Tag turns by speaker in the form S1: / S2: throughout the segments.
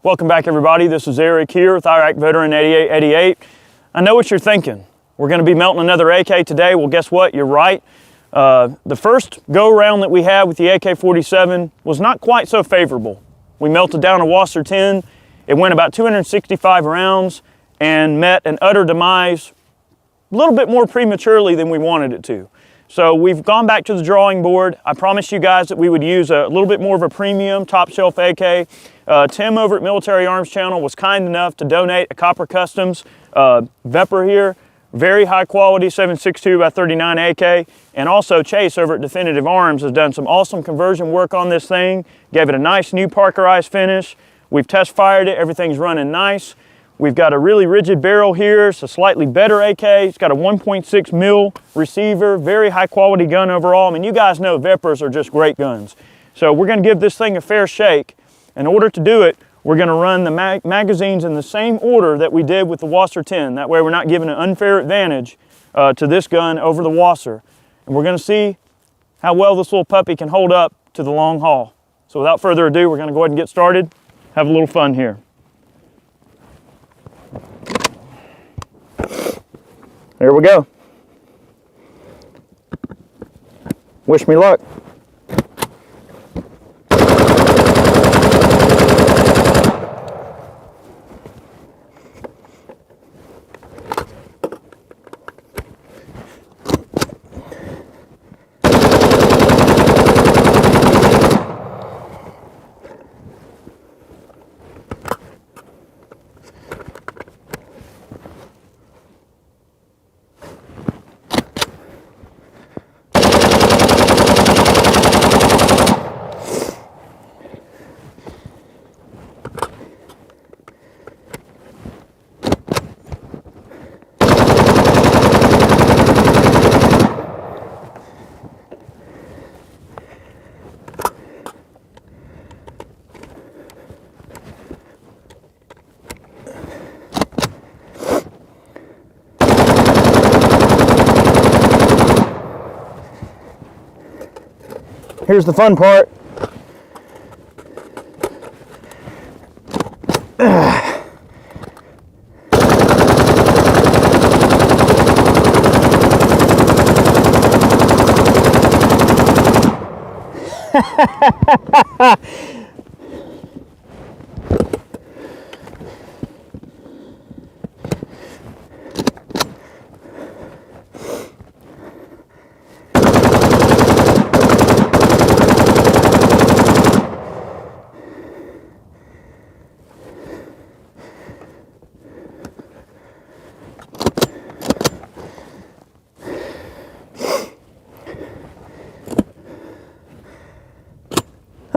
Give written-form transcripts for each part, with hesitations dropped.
S1: Welcome back, everybody. This is Eric here with Iraq Veteran 8888. I know what you're thinking. We're going to be melting another AK today. Well, guess what? You're right. The first go-around that we had with the AK-47 was not quite so favorable. We melted down a Wasser 10. It went about 265 rounds and met an utter demise a little bit more prematurely than we wanted it to. So we've gone back to the drawing board. I promised you guys that we would use a little bit more of a premium top shelf AK. Tim over at Military Arms Channel was kind enough to donate a Copper Customs Vepr here. Very high quality 7.62 by 39 AK. And also Chase over at Definitive Arms has done some awesome conversion work on this thing. Gave it a nice new Parkerized finish. We've test fired it, everything's running nice. We've got a really rigid barrel here. It's a slightly better AK. It's got a 1.6 mil receiver, very high quality gun overall. I mean, you guys know Veprs are just great guns. So we're gonna give this thing a fair shake. In order to do it, we're gonna run the magazines in the same order that we did with the Wasser 10. That way we're not giving an unfair advantage to this gun over the Wasser. And we're gonna see how well this little puppy can hold up to the long haul. So without further ado, we're gonna go ahead and get started. Have a little fun here. There we go. Wish me luck. Here's the fun part.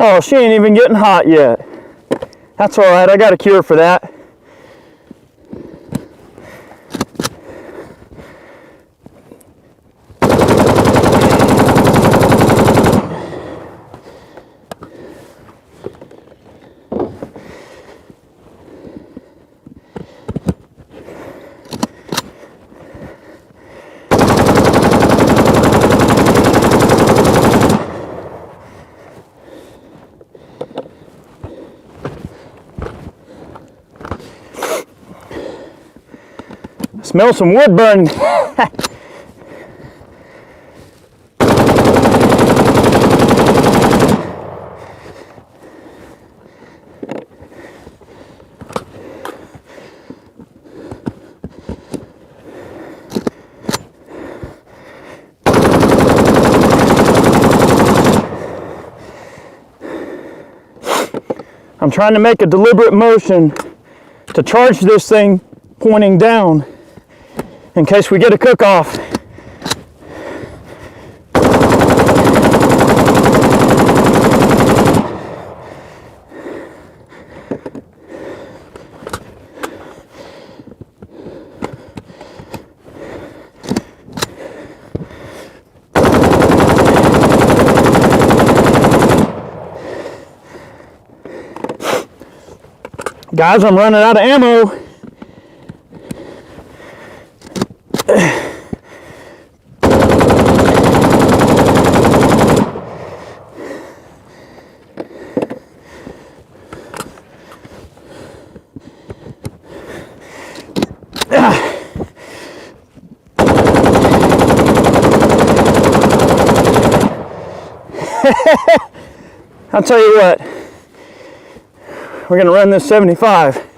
S1: Oh, she ain't even getting hot yet. That's all right, I got a cure for that. Smell some wood burning. I'm trying to make a deliberate motion to charge this thing pointing down in case we get a cook-off. Guys, I'm running out of ammo. I'll tell you what, we're gonna run this 75.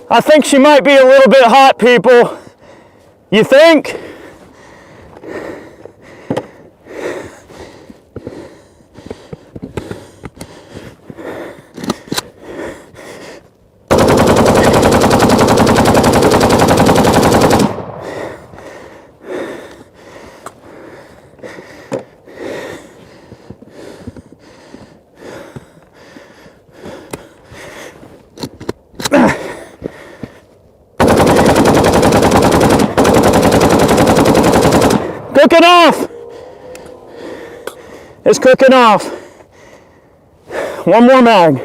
S1: I think she might be a little bit hot, people. You think? Cooking off. It's cooking off. One more mag.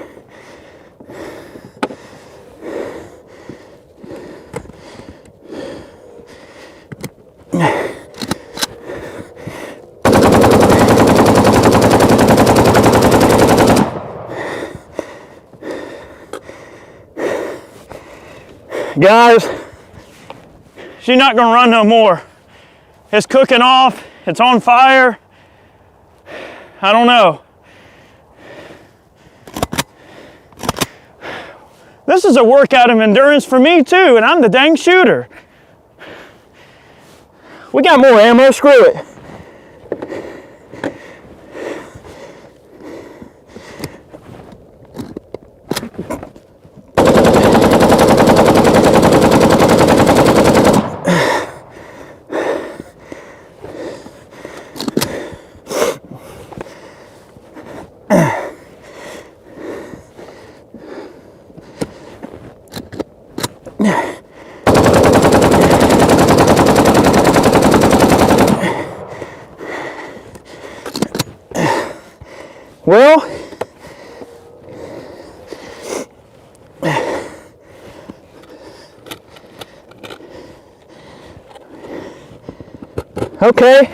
S1: Guys, she's not gonna run no more. It's cooking off, it's on fire. I don't know. This is a workout of endurance for me too, and I'm the dang shooter. We got more ammo, screw it. Well, okay.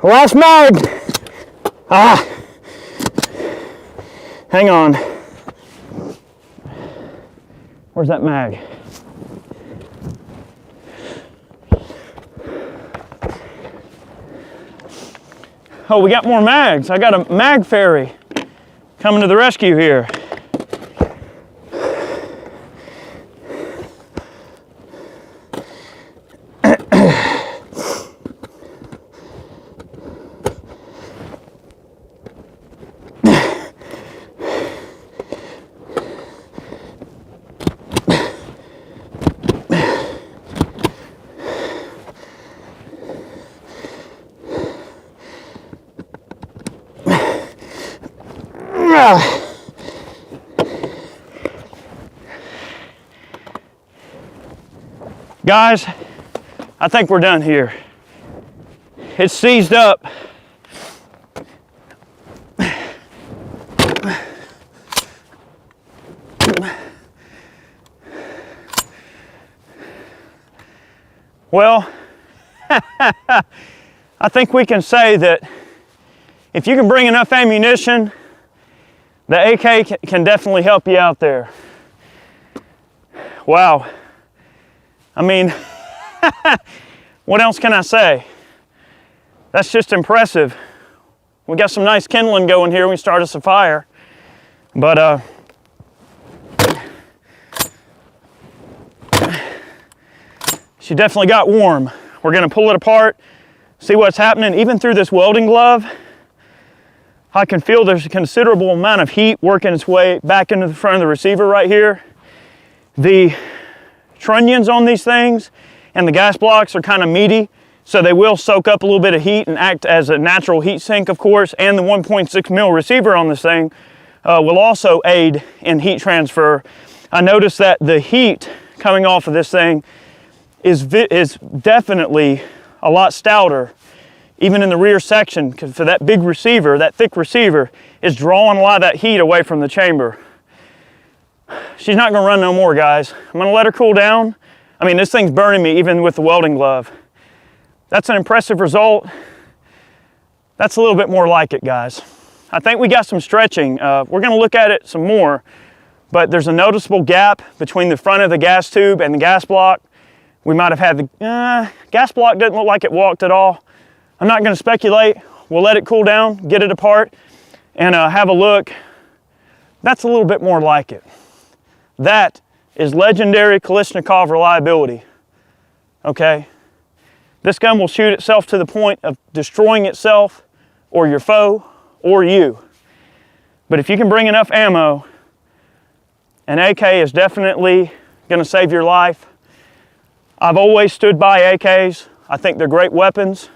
S1: Last mag. Hang on. Where's that mag? Oh, we got more mags. I got a mag ferry coming to the rescue here. Guys, I think we're done here. It's seized up. Well, I think we can say that if you can bring enough ammunition, the AK can definitely help you out there. Wow. I mean, what else can I say? That's just impressive. We got some nice kindling going here. We start us a fire. But she definitely got warm. We're gonna pull it apart, see what's happening. Even through this welding glove, I can feel there's a considerable amount of heat working its way back into the front of the receiver right here. The trunnions on these things and the gas blocks are kind of meaty, so they will soak up a little bit of heat and act as a natural heat sink, of course, and the 1.6 mil receiver on this thing will also aid in heat transfer. I noticed that the heat coming off of this thing is definitely a lot stouter, even in the rear section, because for that big receiver, that thick receiver, is drawing a lot of that heat away from the chamber. She's not gonna run no more, guys. I'm gonna let her cool down. I mean, this thing's burning me even with the welding glove. That's an impressive result. That's a little bit more like it, guys. I think we got some stretching. We're gonna look at it some more, but there's a noticeable gap between the front of the gas tube and the gas block. We might have had the gas block doesn't look like it walked at all. I'm not gonna speculate. We'll let it cool down, get it apart, and have a look. That's a little bit more like it. That is legendary Kalashnikov reliability, okay? This gun will shoot itself to the point of destroying itself or your foe or you. But if you can bring enough ammo, an AK is definitely gonna save your life. I've always stood by AKs. I think they're great weapons.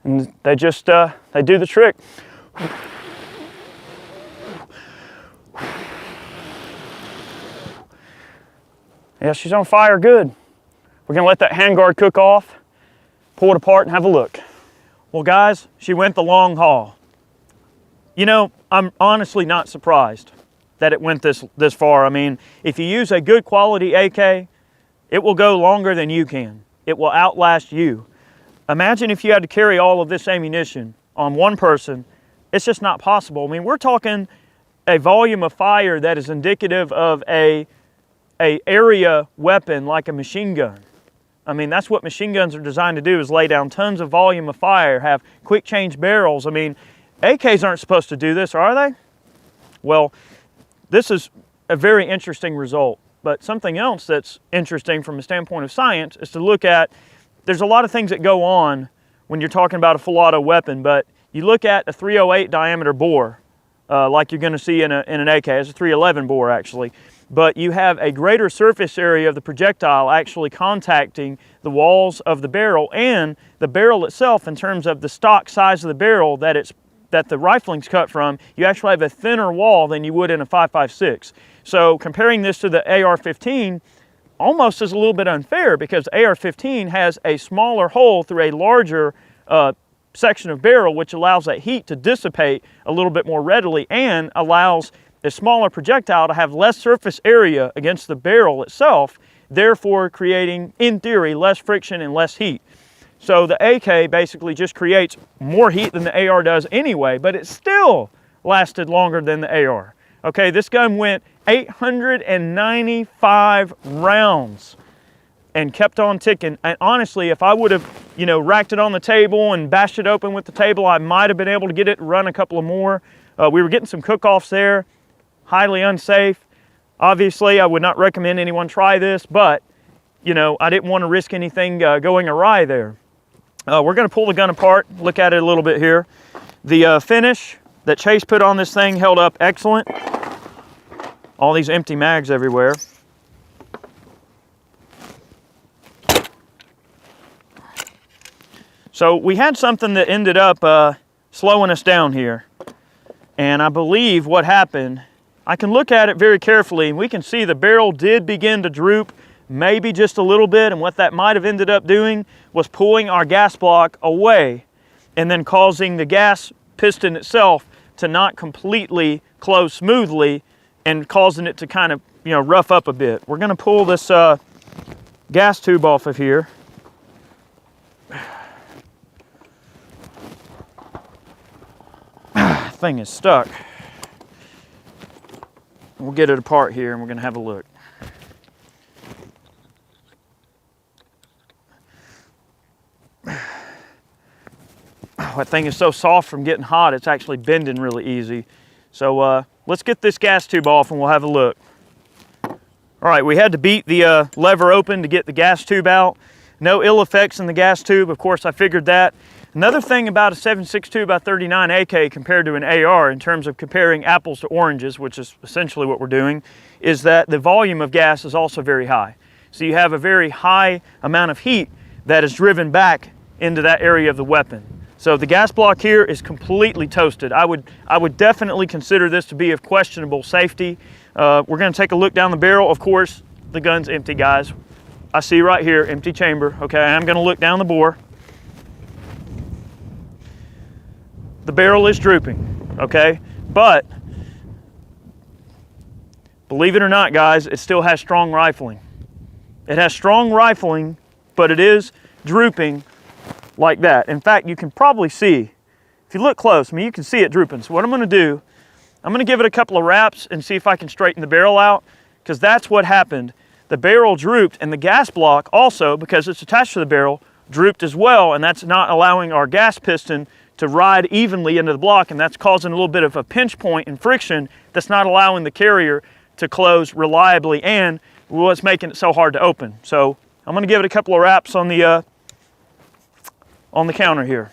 S1: And they just, they do the trick. Yeah, she's on fire good. We're gonna let that handguard cook off, pull it apart and have a look. Well guys, she went the long haul. You know, I'm honestly not surprised that it went this far. I mean, if you use a good quality AK, it will go longer than you can. It will outlast you. Imagine if you had to carry all of this ammunition on one person. It's just not possible. I mean, we're talking a volume of fire that is indicative of a area weapon like a machine gun. I mean, that's what machine guns are designed to do, is lay down tons of volume of fire, have quick change barrels. I mean, AKs aren't supposed to do this, are they? Well, this is a very interesting result. But something else that's interesting from a standpoint of science is to look at, there's a lot of things that go on when you're talking about a full auto weapon, but you look at a 308 diameter bore, like you're gonna see in an AK. It's a 311 bore actually. But you have a greater surface area of the projectile actually contacting the walls of the barrel and the barrel itself in terms of the stock size of the barrel that the rifling's cut from. You actually have a thinner wall than you would in a 5.56. So comparing this to the AR-15 almost is a little bit unfair because the AR-15 has a smaller hole through a larger section of barrel, which allows that heat to dissipate a little bit more readily and allows a smaller projectile to have less surface area against the barrel itself, therefore creating, in theory, less friction and less heat. So the AK basically just creates more heat than the AR does anyway, but it still lasted longer than the AR. Okay, this gun went 895 rounds and kept on ticking. And honestly, if I would have, you know, racked it on the table and bashed it open with the table, I might have been able to get it run a couple of more. We were getting some cook-offs there. Highly unsafe. Obviously, I would not recommend anyone try this, but, you know, I didn't want to risk anything going awry there. We're going to pull the gun apart, look at it a little bit here. The finish that Chase put on this thing held up excellent. All these empty mags everywhere. So we had something that ended up slowing us down here. And I believe what happened, I can look at it very carefully and we can see the barrel did begin to droop maybe just a little bit, and what that might have ended up doing was pulling our gas block away and then causing the gas piston itself to not completely close smoothly and causing it to kind of, you know, rough up a bit. We're going to pull this gas tube off of here. Thing is stuck. We'll get it apart here and we're going to have a look. That thing is so soft from getting hot, it's actually bending really easy. So let's get this gas tube off and we'll have a look. All right, we had to beat the lever open to get the gas tube out. No ill effects in the gas tube, of course I figured that. Another thing about a 7.62x39 AK compared to an AR, in terms of comparing apples to oranges, which is essentially what we're doing, is that the volume of gas is also very high. So you have a very high amount of heat that is driven back into that area of the weapon. So the gas block here is completely toasted. I would definitely consider this to be of questionable safety. We're going to take a look down the barrel. Of course, the gun's empty, guys. I see right here, empty chamber. Okay, I'm going to look down the bore. The barrel is drooping, okay? But believe it or not, guys, it still has strong rifling. It has strong rifling, but it is drooping like that. In fact, you can probably see, if you look close, I mean, you can see it drooping. So what I'm gonna do, I'm gonna give it a couple of wraps and see if I can straighten the barrel out, because that's what happened. The barrel drooped, and the gas block also, because it's attached to the barrel, drooped as well, and that's not allowing our gas piston to ride evenly into the block, and that's causing a little bit of a pinch point and friction that's not allowing the carrier to close reliably, and what's making it so hard to open. So I'm going to give it a couple of wraps on the counter here.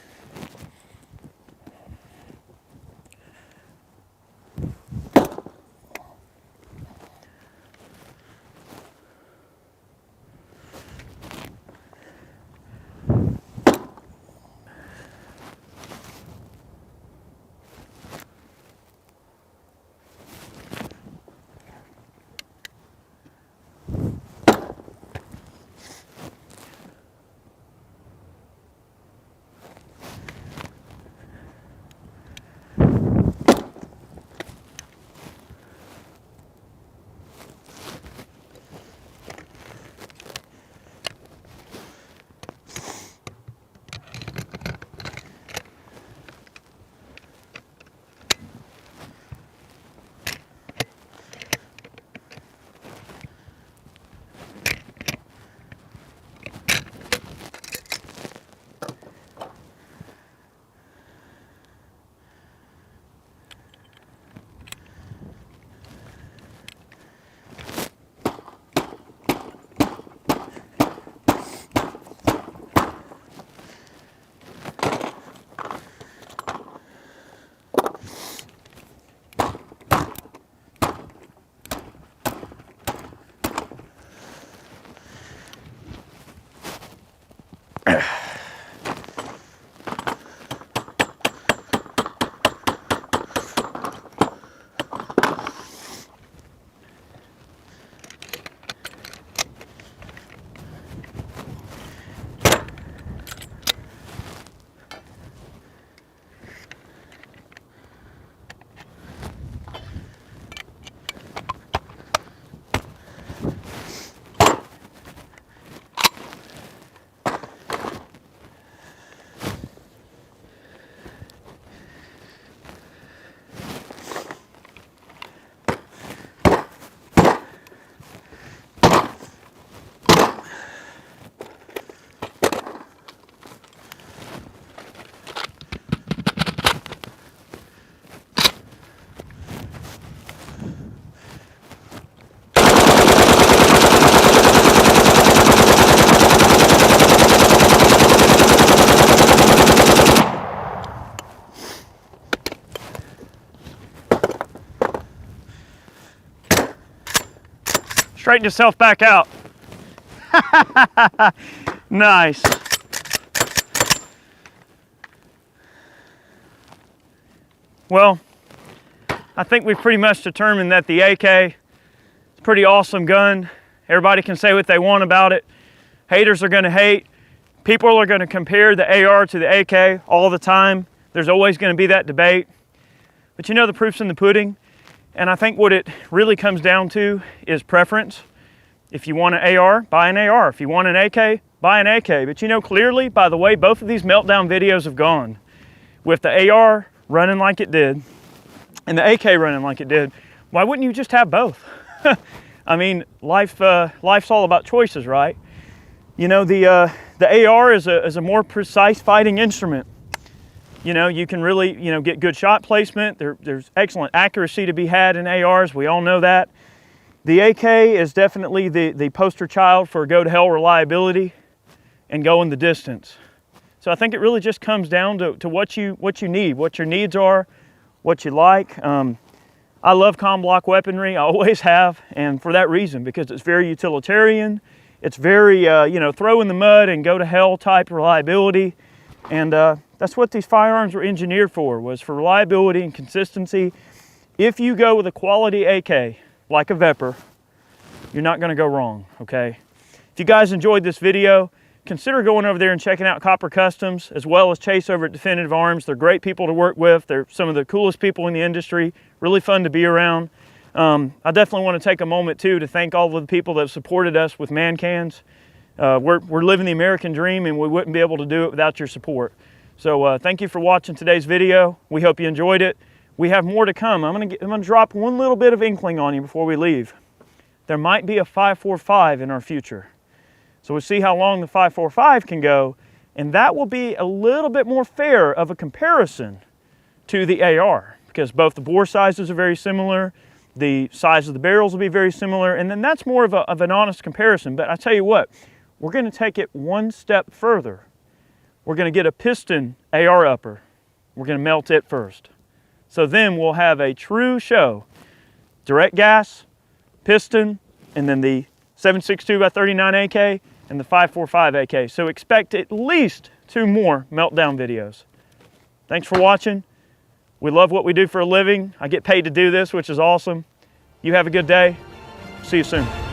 S1: Straighten yourself back out. Nice. Well, I think we've pretty much determined that the AK is a pretty awesome gun. Everybody can say what they want about it. Haters are going to hate. People are going to compare the AR to the AK all the time. There's always going to be that debate. But you know, the proof's in the pudding. And I think what it really comes down to is preference. If you want an AR, buy an AR. If you want an AK, buy an AK. But you know clearly, by the way, both of these meltdown videos have gone. With the AR running like it did, and the AK running like it did, why wouldn't you just have both? I mean, life's all about choices, right? You know, the AR is a more precise fighting instrument. You know, you can really, get good shot placement. There's excellent accuracy to be had in ARs. We all know that. The AK is definitely the poster child for go to hell reliability and going the distance. So I think it really just comes down to what you need, what your needs are, what you like. I love comm block weaponry, I always have, and for that reason, because it's very utilitarian, it's very, you know, throw in the mud and go to hell type reliability, and that's what these firearms were engineered for, was for reliability and consistency. If you go with a quality AK, like a Vepr, you're not gonna go wrong, okay? If you guys enjoyed this video, consider going over there and checking out Copper Customs, as well as Chase over at Definitive Arms. They're great people to work with. They're some of the coolest people in the industry, really fun to be around. I definitely want to take a moment too to thank all of the people that have supported us with man cans. We're living the American dream, and we wouldn't be able to do it without your support. So thank you for watching today's video. We hope you enjoyed it. We have more to come. I'm gonna drop one little bit of inkling on you before we leave. There might be a 5.45 in our future. So we'll see how long the 5.45 can go, and that will be a little bit more fair of a comparison to the AR, because both the bore sizes are very similar, the size of the barrels will be very similar, and then that's more of an honest comparison. But I tell you what, we're going to take it one step further. We're going to get a piston AR upper. We're going to melt it first. So then we'll have a true show. Direct gas, piston, and then the 7.62x39 AK and the 5.45 AK. So expect at least 2 more meltdown videos. Thanks for watching. We love what we do for a living. I get paid to do this, which is awesome. You have a good day. See you soon.